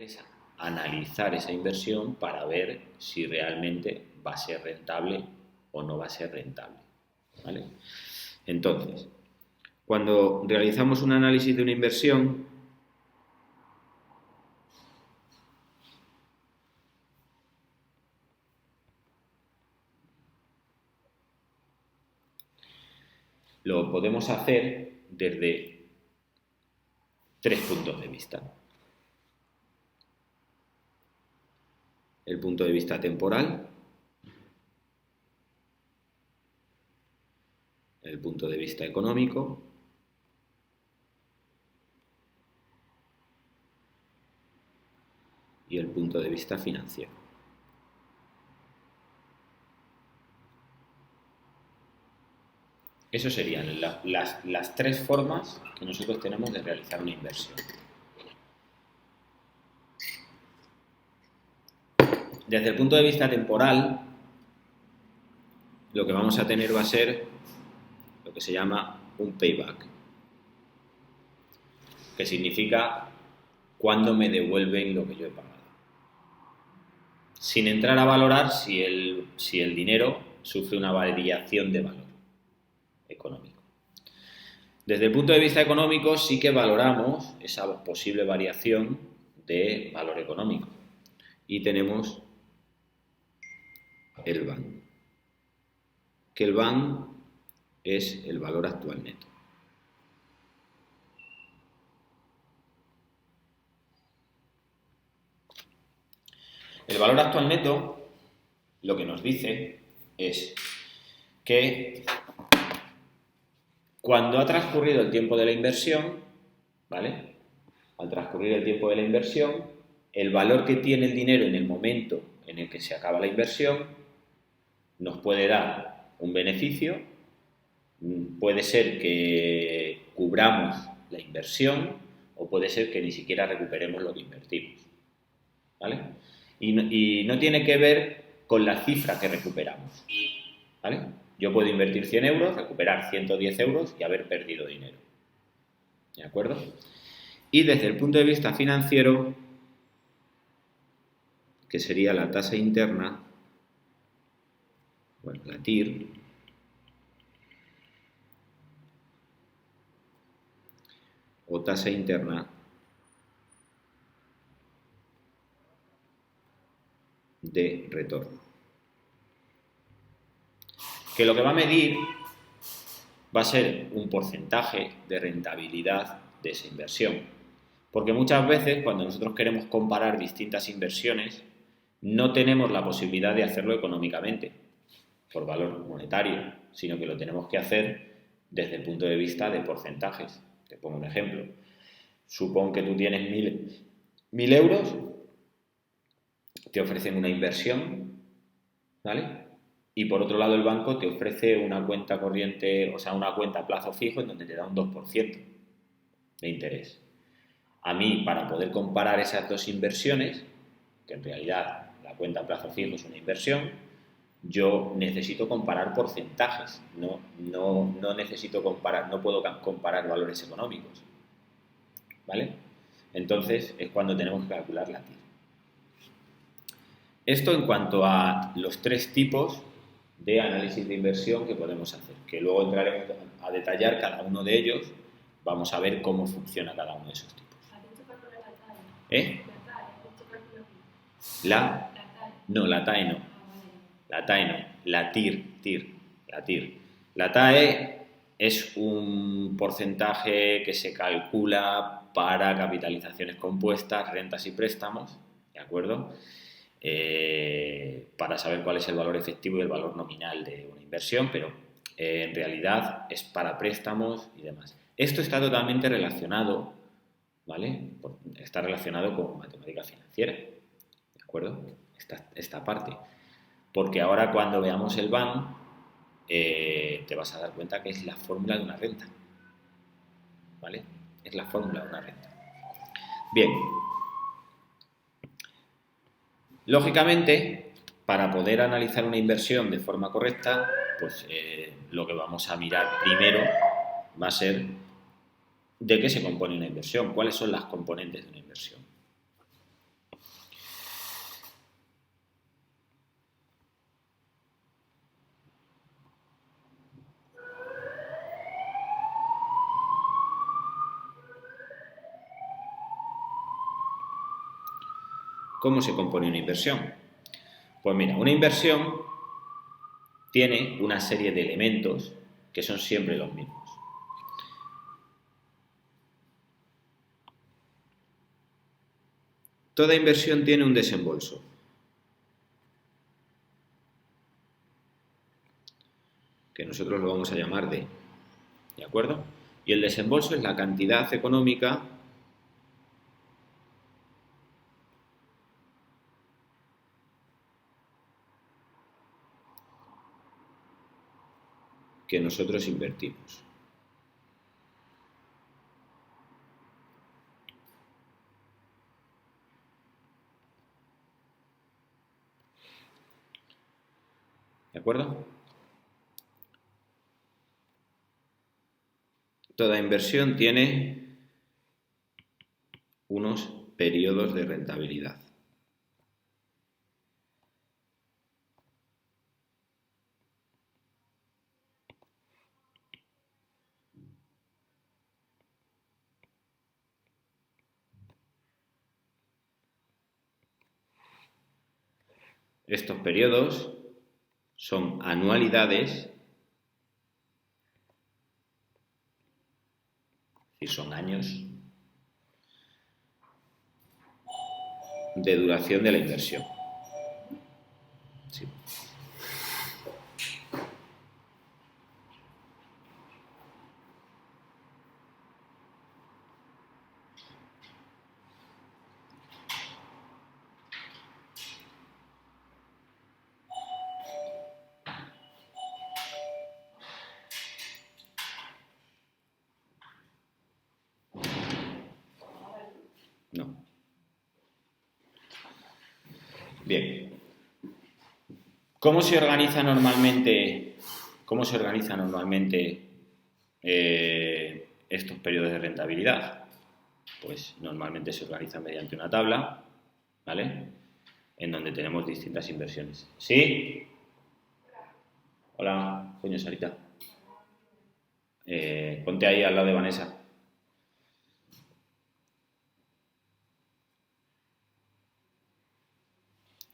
es analizar esa inversión para ver si realmente va a ser rentable o no va a ser rentable, ¿vale? Entonces, cuando realizamos un análisis de una inversión, lo podemos hacer desde 3 puntos de vista. El punto de vista temporal, el punto de vista económico y el punto de vista financiero. Esas serían las 3 formas que nosotros tenemos de realizar una inversión. Desde el punto de vista temporal, lo que vamos a tener va a ser lo que se llama un payback, que significa cuándo me devuelven lo que yo he pagado. Sin entrar a valorar si el dinero sufre una variación de valor económico. Desde el punto de vista económico sí que valoramos esa posible variación de valor económico y tenemos el BAN, que el BAN es el valor actual neto. El valor actual neto lo que nos dice es que cuando ha transcurrido el tiempo de la inversión, ¿vale? Al transcurrir el tiempo de la inversión, el valor que tiene el dinero en el momento en el que se acaba la inversión nos puede dar un beneficio, puede ser que cubramos la inversión o puede ser que ni siquiera recuperemos lo que invertimos, ¿vale? Y no tiene que ver con la cifra que recuperamos, ¿vale? Yo puedo invertir 100 euros, recuperar 110 euros y haber perdido dinero, ¿de acuerdo? Y desde el punto de vista financiero, que sería la tasa interna, bueno, la TIR, o tasa interna de retorno, que lo que va a medir va a ser un porcentaje de rentabilidad de esa inversión, porque muchas veces cuando nosotros queremos comparar distintas inversiones no tenemos la posibilidad de hacerlo económicamente por valor monetario, sino que lo tenemos que hacer desde el punto de vista de porcentajes. Te pongo un ejemplo. Supón que tú tienes 1.000 euros, te ofrecen una inversión, ¿vale? Y por otro lado el banco te ofrece una cuenta corriente, o sea, una cuenta a plazo fijo en donde te da un 2% de interés. A mí, para poder comparar esas dos inversiones, que en realidad la cuenta a plazo fijo es una inversión, yo necesito comparar porcentajes, no necesito comparar, no puedo comparar valores económicos, ¿vale? Entonces es cuando tenemos que calcular la TIR. Esto en cuanto a los 3 tipos de análisis de inversión que podemos hacer, que luego entraremos a detallar cada uno de ellos, vamos a ver cómo funciona cada uno de esos tipos. ¿Eh? No, la TAE no. La TAE no, la TIR. La TAE es un porcentaje que se calcula para capitalizaciones compuestas, rentas y préstamos, ¿de acuerdo? Para saber cuál es el valor efectivo y el valor nominal de una inversión, pero en realidad es para préstamos y demás. Esto está totalmente relacionado, ¿vale? Está relacionado con matemática financiera, ¿de acuerdo? Esta parte. Porque ahora cuando veamos el BAN, te vas a dar cuenta que es la fórmula de una renta, ¿vale? Es la fórmula de una renta. Bien. Lógicamente, para poder analizar una inversión de forma correcta, pues lo que vamos a mirar primero va a ser de qué se compone una inversión, cuáles son las componentes de una inversión. ¿Cómo se compone una inversión? Pues mira, una inversión tiene una serie de elementos que son siempre los mismos. Toda inversión tiene un desembolso. Que nosotros lo vamos a llamar D. ¿De acuerdo? Y el desembolso es la cantidad económica que nosotros invertimos. ¿De acuerdo? Toda inversión tiene unos periodos de rentabilidad. Estos periodos son anualidades, es decir, son años de duración de la inversión. Sí. No. Bien. ¿Cómo se organiza normalmente estos periodos de rentabilidad? Pues normalmente se organiza mediante una tabla, ¿vale? En donde tenemos distintas inversiones. ¿Sí? Hola, coño, Sarita. Ponte ahí al lado de Vanessa.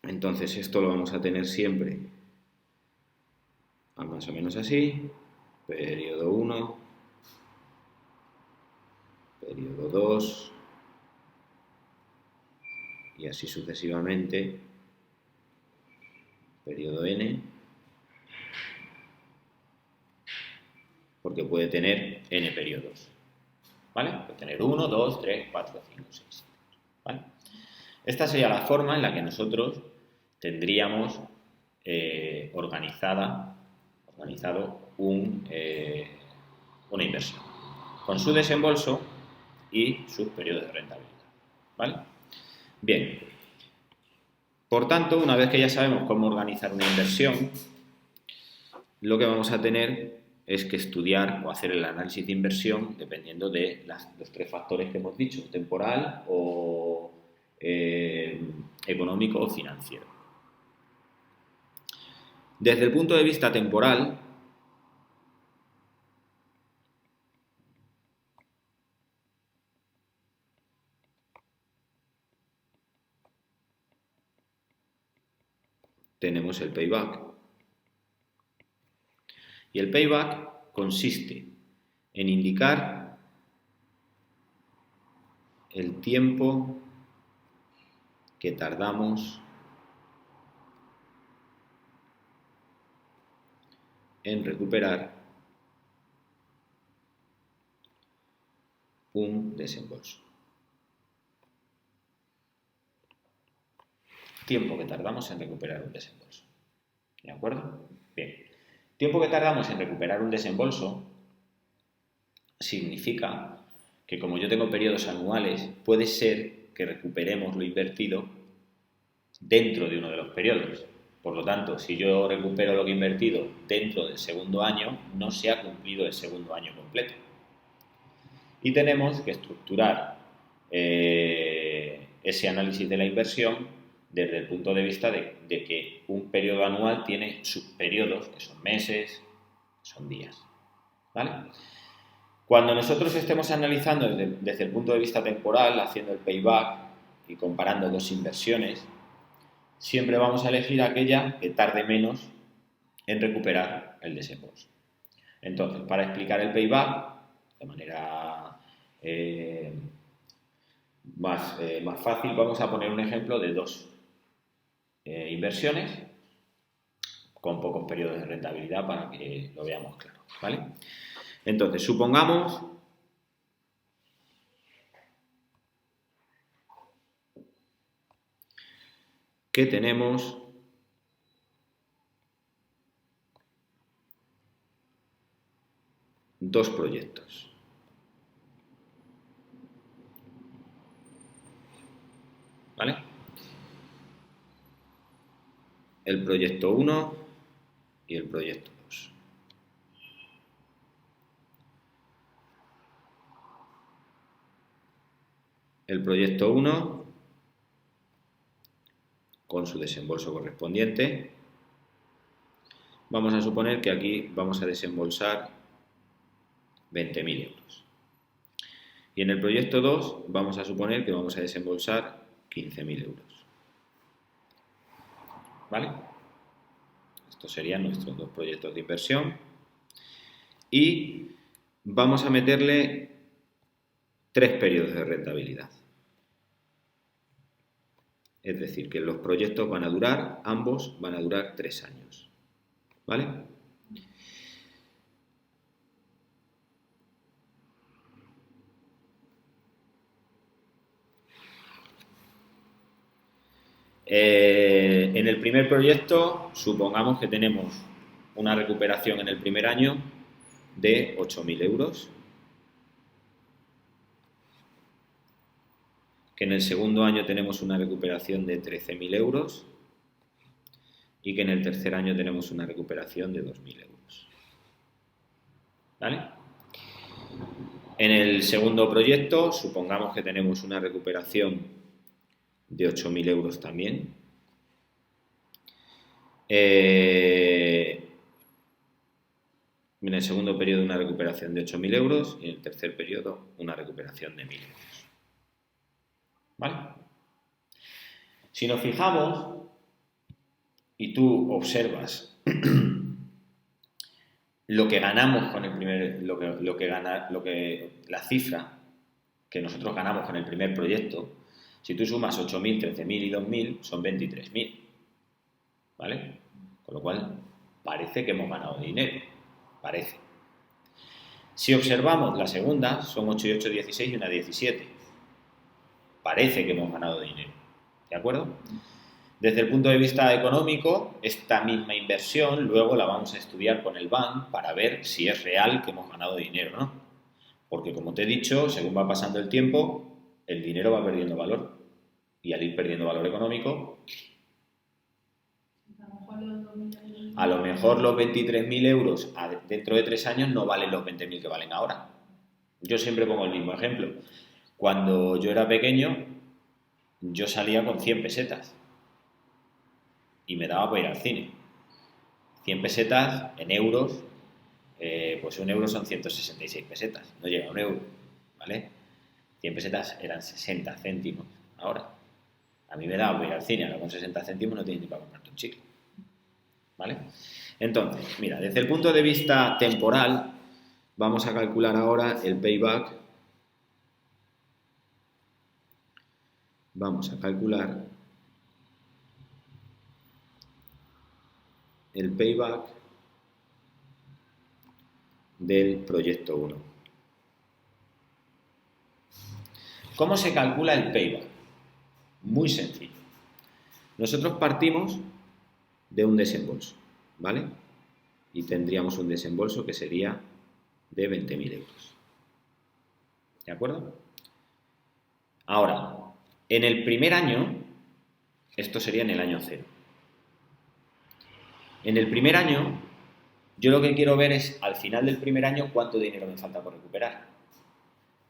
Entonces esto lo vamos a tener siempre más o menos así. Periodo 1, periodo 2 y así sucesivamente. Periodo n, porque puede tener n periodos, ¿vale? Puede tener 1, 2, 3, 4, 5, 6, ¿vale? Esta sería la forma en la que nosotros tendríamos organizado una inversión, con su desembolso y sus periodos de rentabilidad, ¿vale? Bien, por tanto, una vez que ya sabemos cómo organizar una inversión, lo que vamos a tener es que estudiar o hacer el análisis de inversión dependiendo de los tres factores que hemos dicho, temporal o económico o financiero. Desde el punto de vista temporal, tenemos el payback. Y el payback consiste en indicar el tiempo que tardamos en recuperar un desembolso. Tiempo que tardamos en recuperar un desembolso. ¿De acuerdo? Bien. Tiempo que tardamos en recuperar un desembolso significa que, como yo tengo periodos anuales, puede ser que recuperemos lo invertido dentro de uno de los periodos. Por lo tanto, si yo recupero lo que he invertido dentro del segundo año, no se ha cumplido el segundo año completo. Y tenemos que estructurar ese análisis de la inversión desde el punto de vista de que un periodo anual tiene subperiodos, que son meses, son días, ¿vale? Cuando nosotros estemos analizando desde el punto de vista temporal, haciendo el payback, y comparando dos inversiones, siempre vamos a elegir aquella que tarde menos en recuperar el desembolso. Entonces, para explicar el payback de manera más fácil, vamos a poner un ejemplo de dos inversiones con pocos periodos de rentabilidad para que lo veamos claro, ¿vale? Entonces, supongamos que tenemos dos proyectos. ¿Vale? El proyecto 1 y el proyecto 2. El proyecto 1, con su desembolso correspondiente, vamos a suponer que aquí vamos a desembolsar 20.000 euros. Y en el proyecto 2 vamos a suponer que vamos a desembolsar 15.000 euros. ¿Vale? Estos serían nuestros dos proyectos de inversión. Y vamos a meterle 3 periodos de rentabilidad. Es decir, que los proyectos van a durar, ambos van a durar 3 años. ¿Vale? En el primer proyecto, supongamos que tenemos una recuperación en el primer año de 8.000 euros, que en el segundo año tenemos una recuperación de 13.000 euros y que en el tercer año tenemos una recuperación de 2.000 euros. ¿Vale? En el segundo proyecto, supongamos que tenemos una recuperación de 8.000 euros también. En el segundo periodo una recuperación de 8.000 euros y en el tercer periodo una recuperación de 1.000 euros. ¿Vale? Si nos fijamos y tú observas lo que ganamos con el primer, la cifra que nosotros ganamos con el primer proyecto, si tú sumas 8.000, 13.000 y 2.000, son 23.000. ¿Vale? Con lo cual, parece que hemos ganado dinero. Parece. Si observamos la segunda, son 8 y 8, 16 y una 17. Parece que hemos ganado dinero. ¿De acuerdo? Desde el punto de vista económico, esta misma inversión luego la vamos a estudiar con el BAN para ver si es real que hemos ganado dinero o no. Porque, como te he dicho, según va pasando el tiempo, el dinero va perdiendo valor. Y al ir perdiendo valor económico, a lo mejor los 23.000 euros dentro de 3 años no valen los 20.000 que valen ahora. Yo siempre pongo el mismo ejemplo. Cuando yo era pequeño, yo salía con 100 pesetas y me daba para ir al cine. 100 pesetas en euros, pues un euro son 166 pesetas, no llega a un euro, ¿vale? 100 pesetas eran 60 céntimos ahora. A mí me daba para ir al cine, ahora con 60 céntimos no tienes ni para comprarte un chicle, ¿vale? Entonces, mira, desde el punto de vista temporal, vamos a calcular ahora el payback. Vamos a calcular el payback del proyecto 1. ¿Cómo se calcula el payback? Muy sencillo. Nosotros partimos de un desembolso, ¿vale? Y tendríamos un desembolso que sería de 20.000 euros. ¿De acuerdo? Ahora, en el primer año, esto sería en el año 0. En el primer año, yo lo que quiero ver es, al final del primer año, cuánto dinero me falta por recuperar.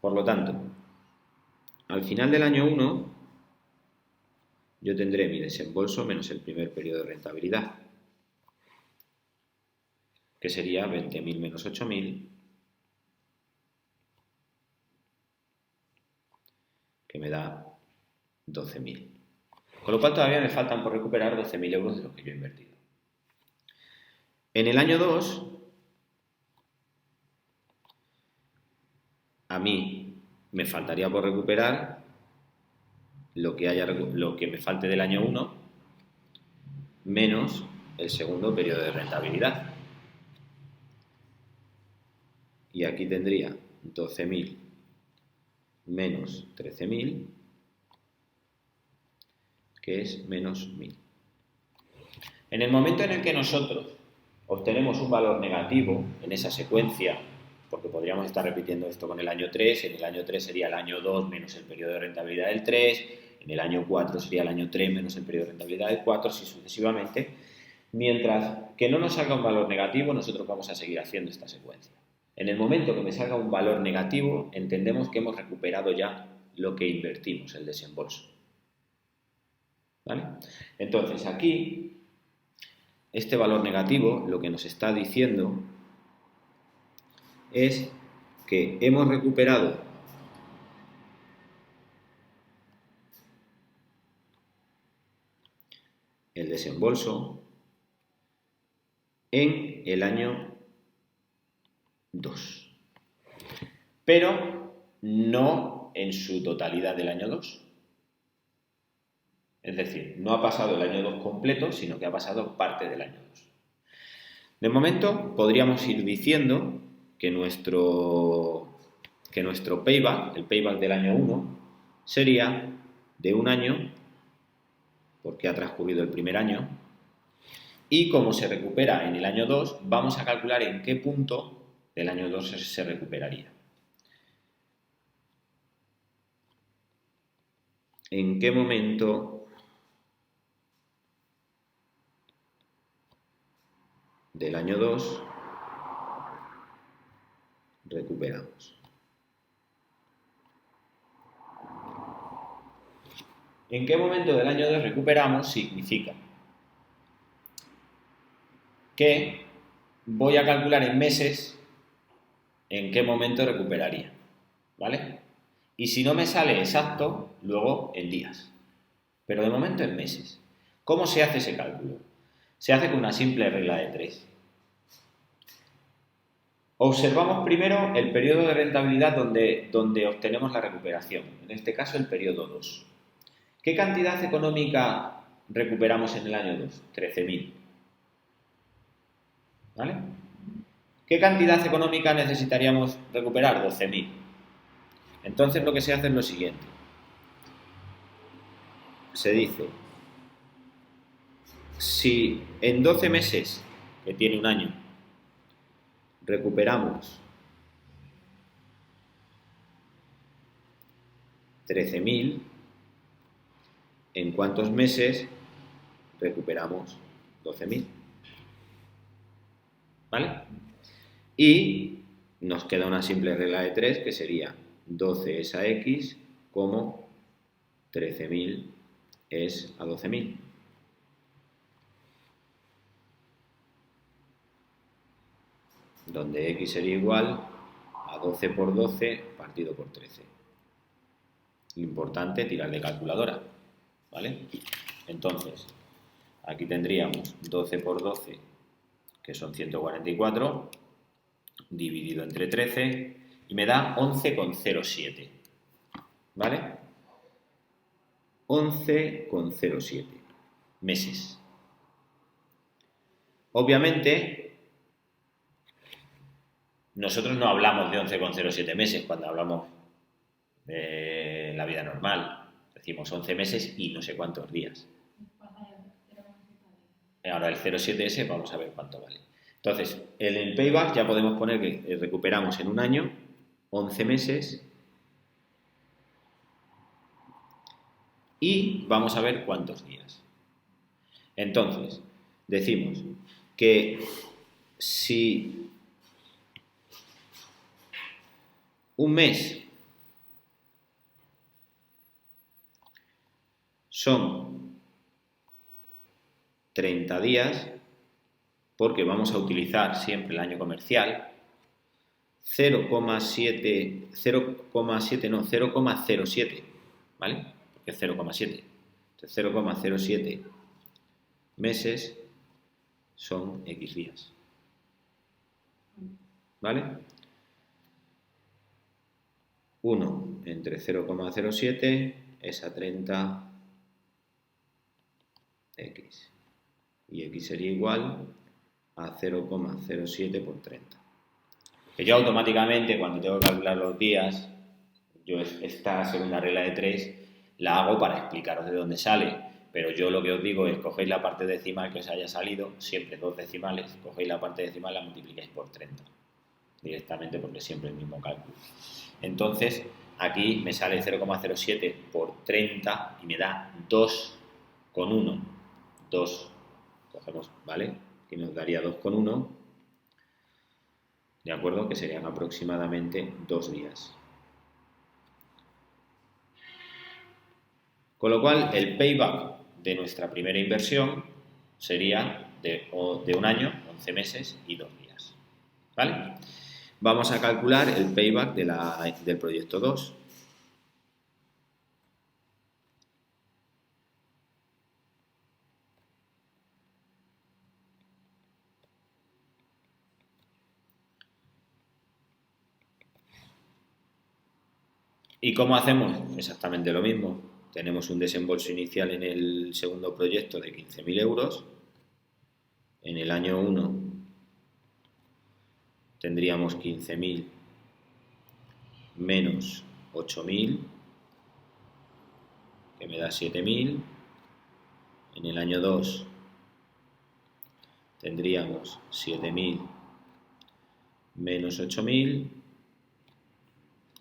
Por lo tanto, al final del año 1, yo tendré mi desembolso menos el primer periodo de rentabilidad, que sería 20.000 menos 8.000, que me da 12.000. Con lo cual todavía me faltan por recuperar 12.000 euros de los que yo he invertido. En el año 2, a mí me faltaría por recuperar lo que me falte del año 1 menos el segundo periodo de rentabilidad. Y aquí tendría 12.000 menos 13.000, que es menos 1.000. En el momento en el que nosotros obtenemos un valor negativo en esa secuencia, porque podríamos estar repitiendo esto con el año 3, en el año 3 sería el año 2 menos el periodo de rentabilidad del 3, en el año 4 sería el año 3 menos el periodo de rentabilidad del 4, así sucesivamente. Mientras que no nos salga un valor negativo, nosotros vamos a seguir haciendo esta secuencia. En el momento que me salga un valor negativo, entendemos que hemos recuperado ya lo que invertimos, el desembolso. ¿Vale? Entonces, aquí, este valor negativo lo que nos está diciendo es que hemos recuperado el desembolso en el año 2, pero no en su totalidad del año 2. Es decir, no ha pasado el año 2 completo, sino que ha pasado parte del año 2. De momento, podríamos ir diciendo que nuestro payback, el payback del año 1, sería de un año, porque ha transcurrido el primer año, y como se recupera en el año 2, vamos a calcular en qué punto del año 2 se recuperaría. ¿En qué momento del año 2 recuperamos? ¿En qué momento del año 2 recuperamos? Significa que voy a calcular en meses en qué momento recuperaría, ¿vale? Y si no me sale exacto, luego en días. Pero de momento en meses. ¿Cómo se hace ese cálculo? Se hace con una simple regla de 3. Observamos primero el periodo de rentabilidad donde obtenemos la recuperación, en este caso el periodo 2. ¿Qué cantidad económica recuperamos en el año 2? 13.000. ¿Vale? ¿Qué cantidad económica necesitaríamos recuperar? 12.000. Entonces lo que se hace es lo siguiente. Se dice, si en 12 meses, que tiene un año, recuperamos 13.000, ¿en cuántos meses recuperamos 12.000? ¿Vale? Y nos queda una simple regla de 3 que sería 12 es a X como 13.000 es a 12.000. Donde X sería igual a 12 por 12 partido por 13. Lo importante, tirar de calculadora, ¿vale? Entonces, aquí tendríamos 12 por 12, que son 144, dividido entre 13, y me da 11,07, ¿vale? 11,07 meses. Obviamente, nosotros no hablamos de 11,07 meses cuando hablamos de la vida normal. Decimos 11 meses y no sé cuántos días. Ahora el 0,7S vamos a ver cuánto vale. Entonces, en el payback ya podemos poner que recuperamos en un año 11 meses y vamos a ver cuántos días. Entonces, decimos que si un mes son 30 días, porque vamos a utilizar siempre el año comercial, 0,07, ¿vale? que es 0,7. Entonces 0,07 meses son X días. ¿Vale? 1 entre 0,07 es a 30X. Y X sería igual a 0,07 por 30. Que yo automáticamente, cuando tengo que calcular los días, yo esta segunda regla de 3 la hago para explicaros de dónde sale. Pero yo lo que os digo es, cogéis la parte decimal que os haya salido, siempre dos decimales, cogéis la parte decimal y la multiplicáis por 30. Directamente, porque es siempre el mismo cálculo. Entonces, aquí me sale 0,07 por 30 y me da 2,1. 2. Cogemos, ¿vale? Aquí nos daría 2,1. ¿De acuerdo? Que serían aproximadamente 2 días. Con lo cual, el payback de nuestra primera inversión sería de un año, 11 meses y 2 días. ¿Vale? Vamos a calcular el payback del proyecto 2. ¿Y cómo hacemos? Exactamente lo mismo. Tenemos un desembolso inicial en el segundo proyecto de 15.000 euros. En el año 1 tendríamos 15.000 menos 8.000, que me da 7.000. En el año 2 tendríamos 7.000 menos 8.000,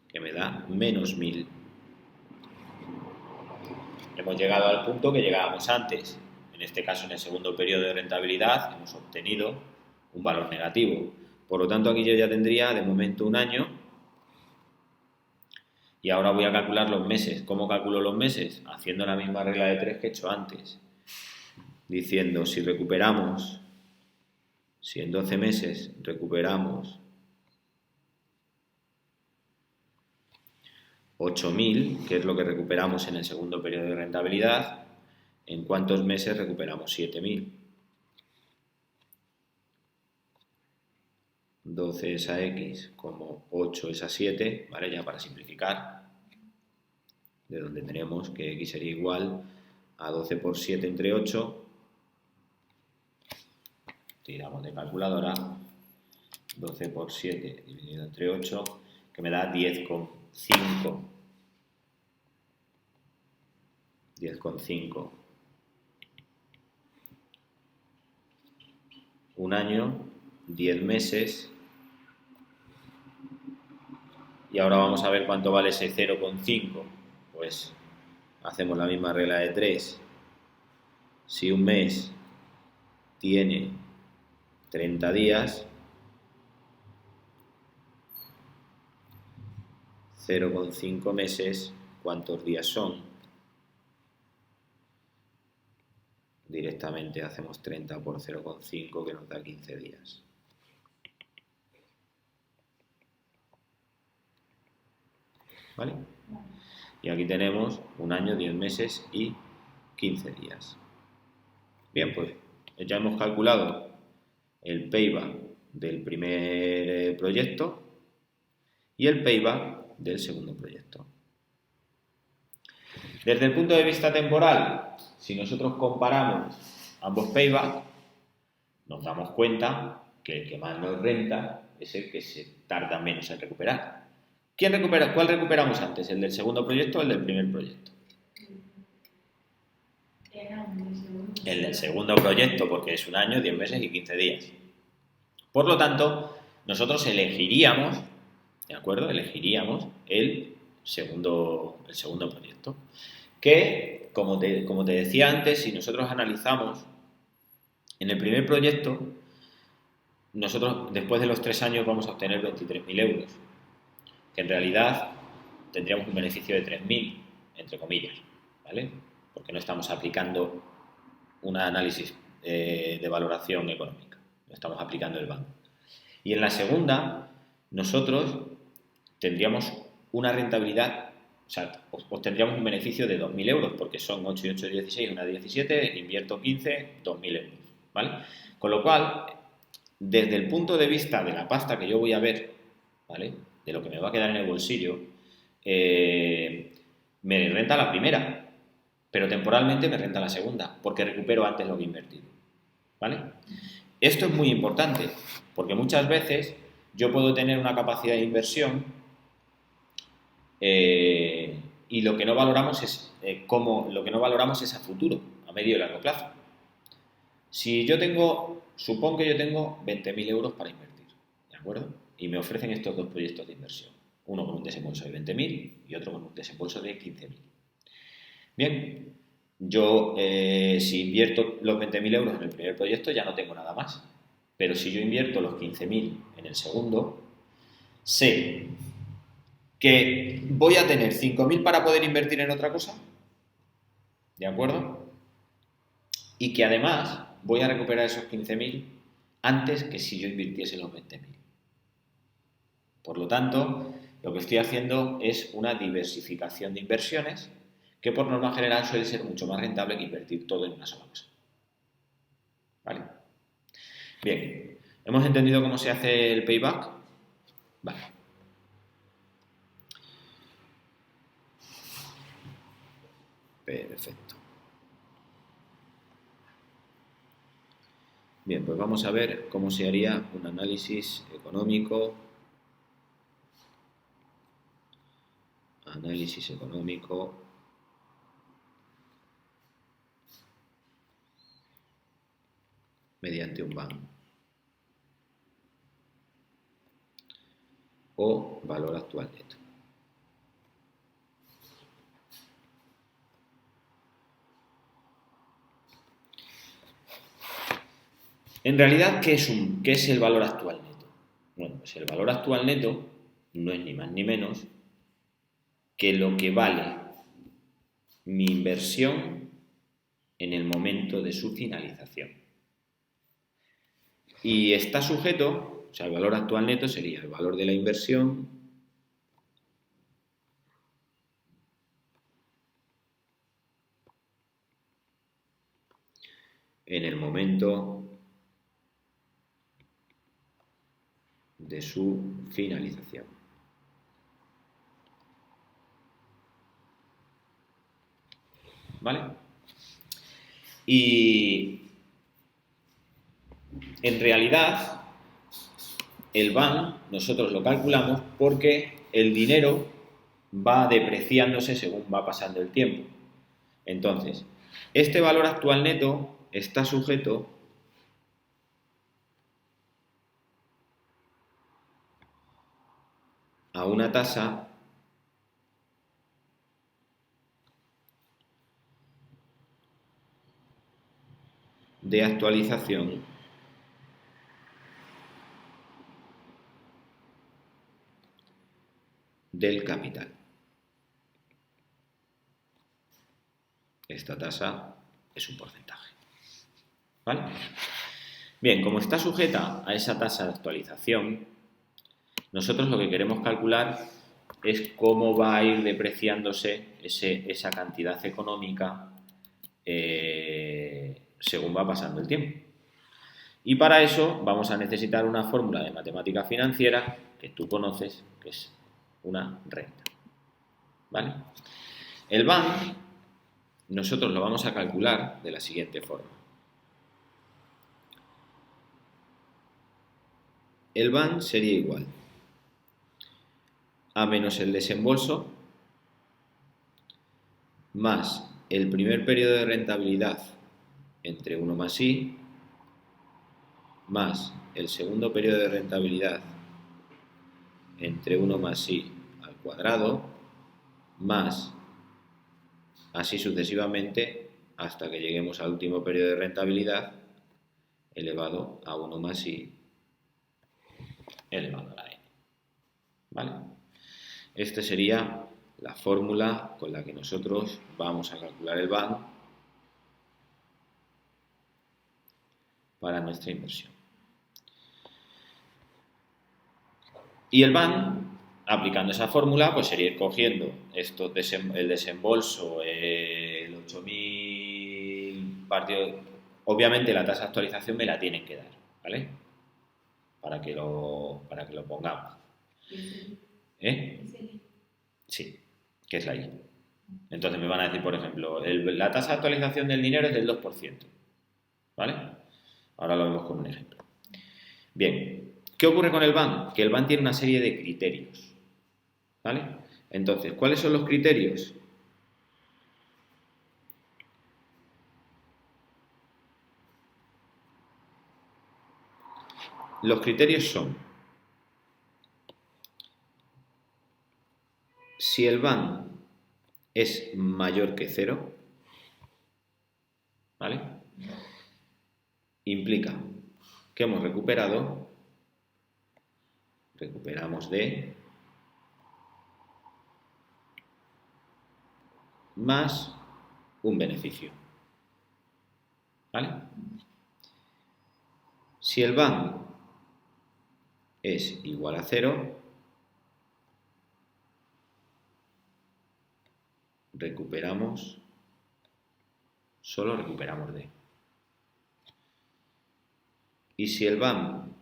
que me da menos 1.000. Hemos llegado al punto que llegábamos antes. En este caso, en el segundo periodo de rentabilidad, hemos obtenido un valor negativo. Por lo tanto, aquí yo ya tendría de momento un año. Y ahora voy a calcular los meses. ¿Cómo calculo los meses? Haciendo la misma regla de 3 que he hecho antes. Diciendo, si en 12 meses recuperamos 8.000, que es lo que recuperamos en el segundo periodo de rentabilidad, ¿en cuántos meses recuperamos 7.000? 12 es a X, como 8 es a 7, ¿vale? Ya para simplificar, de donde tenemos que X sería igual a 12 por 7 entre 8. Tiramos de calculadora. 12 por 7 dividido entre 8, que me da 10,5. 10,5. Un año, 10 meses. Y ahora vamos a ver cuánto vale ese 0,5. Pues hacemos la misma regla de 3. Si un mes tiene 30 días, 0,5 meses, ¿cuántos días son? Directamente hacemos 30 por 0,5, que nos da 15 días. ¿Vale? Y aquí tenemos un año, 10 meses y 15 días. Bien, pues ya hemos calculado el payback del primer proyecto y el payback del segundo proyecto. Desde el punto de vista temporal, si nosotros comparamos ambos paybacks, nos damos cuenta que el que más nos renta es el que se tarda menos en recuperar. ¿Cuál recuperamos antes? ¿El del segundo proyecto o el del primer proyecto? El del segundo proyecto, porque es un año, 10 meses y 15 días. Por lo tanto, nosotros elegiríamos, ¿de acuerdo? Elegiríamos el segundo proyecto. Que, como te decía antes, si nosotros analizamos en el primer proyecto, nosotros después de los 3 años vamos a obtener 23.000 euros, que en realidad tendríamos un beneficio de 3.000, entre comillas, ¿vale? Porque no estamos aplicando un análisis de valoración económica, no estamos aplicando el banco. Y en la segunda, nosotros tendríamos una rentabilidad o sea, obtendríamos un beneficio de 2.000 euros, porque son 8 y 8, 16, una 17, invierto 15, 2.000 euros, ¿vale? Con lo cual, desde el punto de vista de la pasta que yo voy a ver, ¿vale? De lo que me va a quedar en el bolsillo, me renta la primera, pero temporalmente me renta la segunda, porque recupero antes lo que he invertido, ¿vale? Esto es muy importante, porque muchas veces yo puedo tener una capacidad de inversión y lo que no valoramos es lo que no valoramos es a futuro, a medio y largo plazo. Si yo tengo, supongo que yo tengo 20.000 euros para invertir, ¿de acuerdo? Y me ofrecen estos dos proyectos de inversión, uno con un desembolso de 20.000 y otro con un desembolso de 15.000. Bien, yo si invierto los 20.000 euros en el primer proyecto ya no tengo nada más, pero si yo invierto los 15.000 en el segundo, sé que voy a tener 5.000 para poder invertir en otra cosa, ¿de acuerdo? Y que además voy a recuperar esos 15.000 antes que si yo invirtiese los 20.000. Por lo tanto, lo que estoy haciendo es una diversificación de inversiones que por norma general suele ser mucho más rentable que invertir todo en una sola cosa. ¿Vale? Bien, ¿hemos entendido cómo se hace el payback? Vale. Perfecto. Bien, pues vamos a ver cómo se haría un análisis económico. Análisis económico mediante un BAN o valor actual neto. En realidad, ¿qué es el valor actual neto? Bueno, pues el valor actual neto no es ni más ni menos que lo que vale mi inversión en el momento de su finalización. Y está sujeto, o sea, el valor actual neto sería el valor de la inversión en el momento de su finalización. ¿Vale? Y en realidad el BAN nosotros lo calculamos porque el dinero va depreciándose según va pasando el tiempo. Entonces, este valor actual neto está sujeto a una tasa de actualización del capital. Esta tasa es un porcentaje. ¿Vale? Bien, como está sujeta a esa tasa de actualización, nosotros lo que queremos calcular es cómo va a ir depreciándose esa cantidad económica según va pasando el tiempo. Y para eso vamos a necesitar una fórmula de matemática financiera que tú conoces, que es una renta. ¿Vale? El BAN nosotros lo vamos a calcular de la siguiente forma. El BAN sería igual a menos el desembolso más el primer periodo de rentabilidad entre 1 más i más el segundo periodo de rentabilidad entre 1 más i al cuadrado más así sucesivamente hasta que lleguemos al último periodo de rentabilidad elevado a 1 más i elevado a la n. ¿Vale? Esta sería la fórmula con la que nosotros vamos a calcular el BAN para nuestra inversión. Y el BAN Aplicando esa fórmula, pues sería ir cogiendo el desembolso, el 8.000 partido. Obviamente la tasa de actualización me la tienen que dar, ¿vale? Para que lo pongamos. ¿Eh? Sí, que es la I. Entonces me van a decir, por ejemplo, la tasa de actualización del dinero es del 2%, ¿vale? Ahora lo vemos con un ejemplo. Bien, ¿qué ocurre con el BAN? Que el BAN tiene una serie de criterios, ¿vale? Entonces, ¿cuáles son los criterios? Los criterios son: si el BAN es mayor que 0, ¿vale? Implica que hemos recuperamos D más un beneficio, ¿vale? Si el BAN es igual a 0, solo recuperamos D. Y si el BAN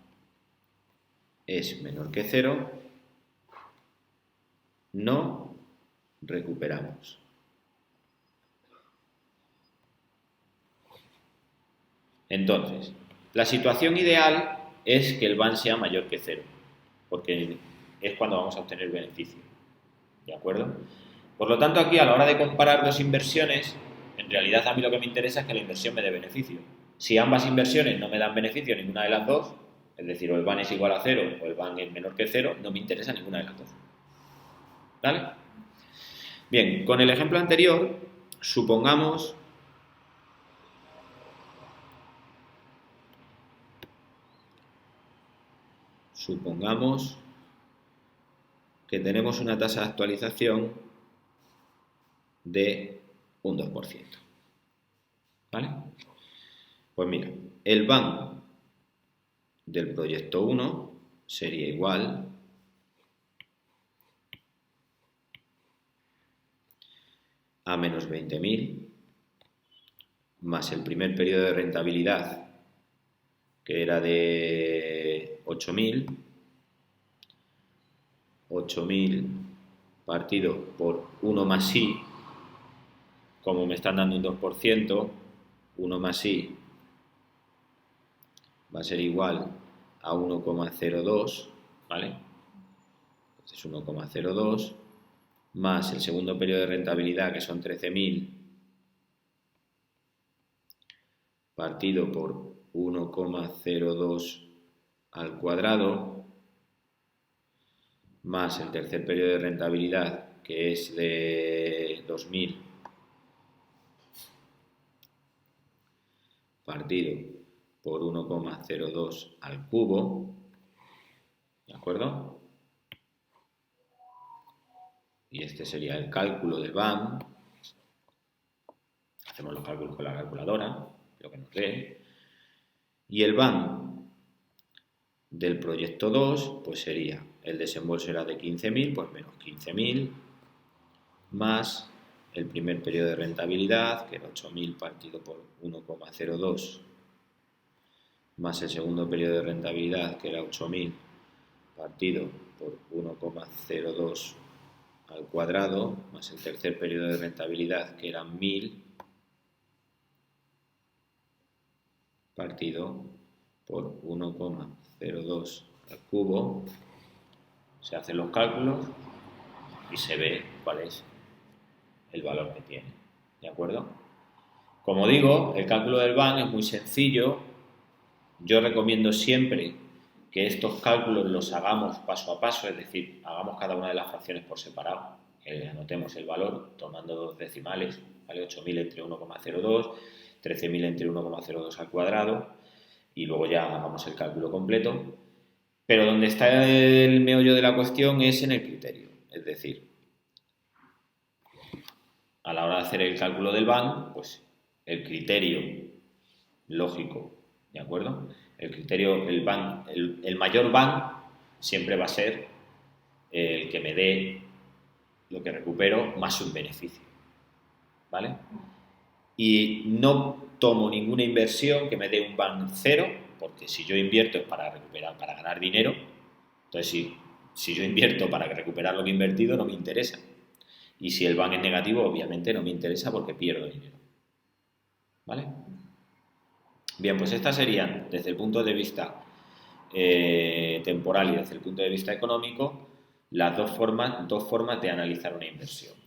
es menor que 0, no recuperamos. Entonces, la situación ideal es que el BAN sea mayor que 0, porque es cuando vamos a obtener beneficio. ¿De acuerdo? Por lo tanto, aquí a la hora de comparar dos inversiones, en realidad a mí lo que me interesa es que la inversión me dé beneficio. Si ambas inversiones no me dan beneficio ninguna de las dos, es decir, o el BAN es igual a 0 o el BAN es menor que 0, no me interesa ninguna de las dos. ¿Vale? Bien, con el ejemplo anterior, supongamos que tenemos una tasa de actualización de un 2%. ¿Vale? Pues mira, el BAN del proyecto 1 sería igual a menos 20.000 más el primer periodo de rentabilidad, que era de 8.000 partido por 1 más I, como me están dando un 2%, 1 más I va a ser igual a 1,02, ¿vale? Entonces 1,02 más el segundo periodo de rentabilidad, que son 13.000, partido por 1,02 al cuadrado, más el tercer periodo de rentabilidad, que es de 2.000, partido por 1,02 al cubo, ¿de acuerdo? Y este sería el cálculo del BAN. Hacemos los cálculos con la calculadora, lo que nos dé. Y el BAN del proyecto 2, pues sería, el desembolso era de 15.000, pues menos 15.000, más el primer periodo de rentabilidad, que era 8.000 partido por 1,02, más el segundo periodo de rentabilidad, que era 8.000 partido por 1,02 al cuadrado, más el tercer periodo de rentabilidad, que eran 1.000 partido por 1,02 al cubo. Se hacen los cálculos y se ve cuál es el valor que tiene. ¿De acuerdo? Como digo, el cálculo del BAN es muy sencillo. Yo recomiendo siempre que estos cálculos los hagamos paso a paso, es decir, hagamos cada una de las fracciones por separado, que anotemos el valor tomando dos decimales, ¿vale? 8.000 entre 1,02, 13.000 entre 1,02 al cuadrado, y luego ya hagamos el cálculo completo. Pero donde está el meollo de la cuestión es en el criterio, es decir, a la hora de hacer el cálculo del BAN, pues el criterio lógico, ¿de acuerdo? El criterio, el mayor BAN siempre va a ser el que me dé lo que recupero más un beneficio, ¿vale? Y no tomo ninguna inversión que me dé un BAN cero, porque si yo invierto es para recuperar, para ganar dinero. Entonces, si yo invierto para recuperar lo que he invertido, no me interesa. Y si el BAN es negativo, obviamente no me interesa porque pierdo dinero, ¿vale? Bien, pues estas serían, desde el punto de vista temporal y desde el punto de vista económico, las dos formas de analizar una inversión.